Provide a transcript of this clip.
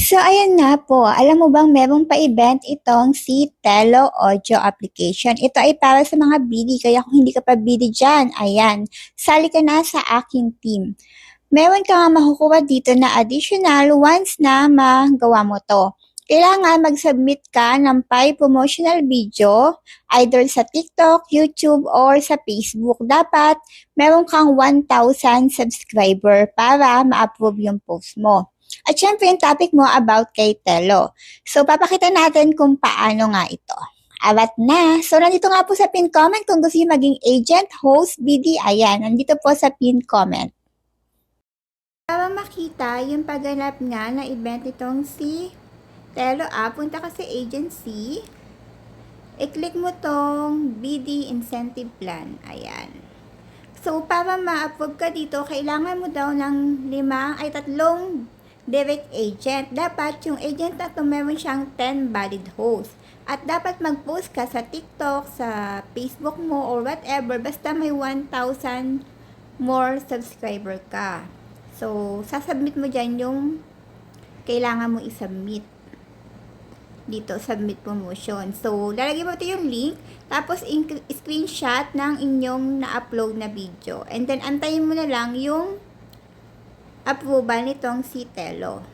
So, ayan nga po. Alam mo bang merong pa-event itong si Telo Audio Application? Ito ay para sa mga BD, kaya kung hindi ka pa BD dyan, ayan, sali ka na sa aking team. Meron ka nga makukuha dito na additional once na magawa mo to. Kailangan mag-submit ka ng 5 promotional video, either sa TikTok, YouTube, or sa Facebook. Dapat meron kang 1,000 subscriber para ma-approve yung post mo. At syempre, yung topic mo about kay Telo. So, papakita natin kung paano nga ito. Arat na. So, nandito nga po sa pin comment kung gusto nyo maging agent, host, BD. Ayan, nandito po sa pin comment. Para makita yung pagganap nga na event itong si Telo punta ka sa agency. I-click mo tong BD Incentive Plan. Ayan. So, para ma-approve ka dito, kailangan mo daw ng 3 direct agent. Dapat yung agent na to meron siyang 10 valid hosts. At dapat mag-post ka sa TikTok, sa Facebook mo, or whatever. Basta may 1,000 more subscriber ka. So, sasubmit mo dyan yung kailangan mo isubmit. Dito, submit promotion. So, lalagay mo ito yung link, tapos screenshot ng inyong na-upload na video. And then, antayin mo na lang yung approval nitong si Telo.